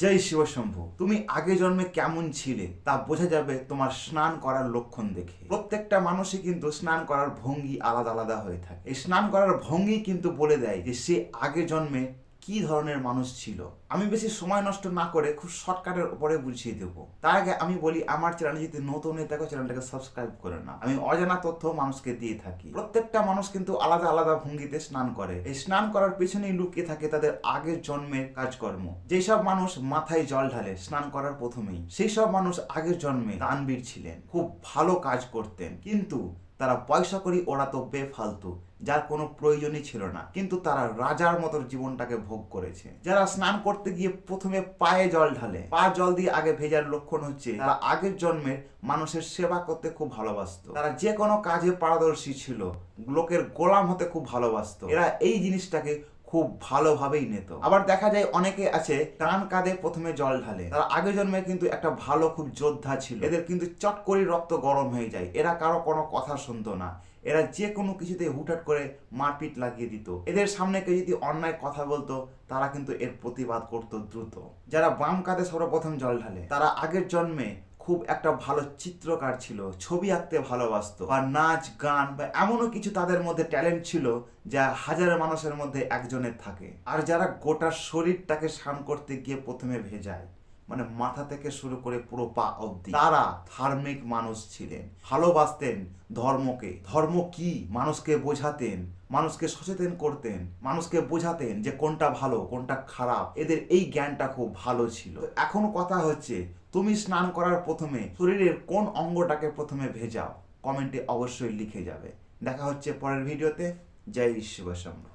জয় শিবশম্ভু। তুমি আগে জন্মে কেমন ছিলে তা বোঝা যাবে তোমার স্নান করার লক্ষণ দেখে। প্রত্যেকটা মানুষই কিন্তু স্নান করার ভঙ্গি আলাদা আলাদা হয়ে থাকে। এই স্নান করার ভঙ্গি কিন্তু বলে দেয় যে সে আগে জন্মে কি ধরনের মানুষ ছিল। আমি বেশি সময় নষ্ট না করে খুব শর্টকাটের উপরে বুঝিয়ে দেবো। তার আগে আমি বলি, আমার চ্যানেলে যদি নতুন হয়ে থাকো চ্যানেলটাকে সাবস্ক্রাইব করে না। আমি অজানা তথ্য মানুষকে দিয়ে থাকি। প্রত্যেকটা মানুষ কিন্তু আলাদা আলাদা ভঙ্গিতে স্নান করে। এই স্নান করার পেছনেই লুকিয়ে থাকে তাদের আগের জন্মের কাজকর্ম। যেসব মানুষ মাথায় জল ঢালে স্নান করার প্রথমেই, সেই সব মানুষ আগের জন্মে দানবীর ছিলেন, খুব ভালো কাজ করতেন, কিন্তু তারা পয়সা করি ওড়াতো বেফালতু, যার কোনো প্রয়োজনই ছিল না, কিন্তু তারা রাজার মতো জীবনটাকে ভোগ করেছে। যারা স্নান করতে গিয়ে প্রথমে পায়ে জল ঢালে, পা জল দিয়ে আগে ভেজার লক্ষণ হচ্ছে তারা আগের জন্মের মানুষের সেবা করতে খুব ভালোবাসতো। তারা যে কোনো কাজে পারদর্শী ছিল, লোকের গোলাম হতে খুব ভালোবাসতো। এরা এই জিনিসটাকে খুব ভালোভাবেই নিত। আবার দেখা যায় অনেকে আছে ডান কাঁধে প্রথমে জল ঢালে, তারা আগের জন্মে কিন্তু একটা ভালো খুব যোদ্ধা ছিল। এদের কিন্তু চট করে রক্ত গরম হয়ে যায়, এরা কারো কোনো কথা শুনতো না, এরা যে কোনো কিছুতে হুটহাট করে মারপিট লাগিয়ে দিত। এদের সামনে কেউ যদি অন্যায় কথা বলতো তারা কিন্তু এর প্রতিবাদ করতো দ্রুত। যারা বাম কাঁধে সর্বপ্রথম জল ঢালে তারা আগের জন্মে খুব একটা ভালো চিত্রকার ছিল, ছবি আঁকতে ভালোবাসতো, বা নাচ গান বা এমনও কিছু তাদের মধ্যে ট্যালেন্ট ছিল যা হাজার মানুষের মধ্যে একজনের থাকে। আর যারা গোটা শরীরটাকে স্নান করতে গিয়ে প্রথমে ভেজায়, মানে মাথা থেকে শুরু করে পুরো পা অবধি, তারা ধার্মিক মানুষ ছিলেন, ভালোবাসতেন ধর্মকে। ধর্ম কি মানুষকে বোঝাতেন, মানুষকে সচেতন করতেন, মানুষকে বোঝাতেন যে কোনটা ভালো কোনটা খারাপ। এদের এই জ্ঞানটা খুব ভালো ছিল। এখন কথা হচ্ছে, তুমি স্নান করার প্রথমে শরীরের কোন অঙ্গটাকে প্রথমে ভেজাও? কমেন্টে অবশ্যই লিখে যাবে। দেখা হচ্ছে পরের ভিডিওতে। জয় শিবশম্ভু।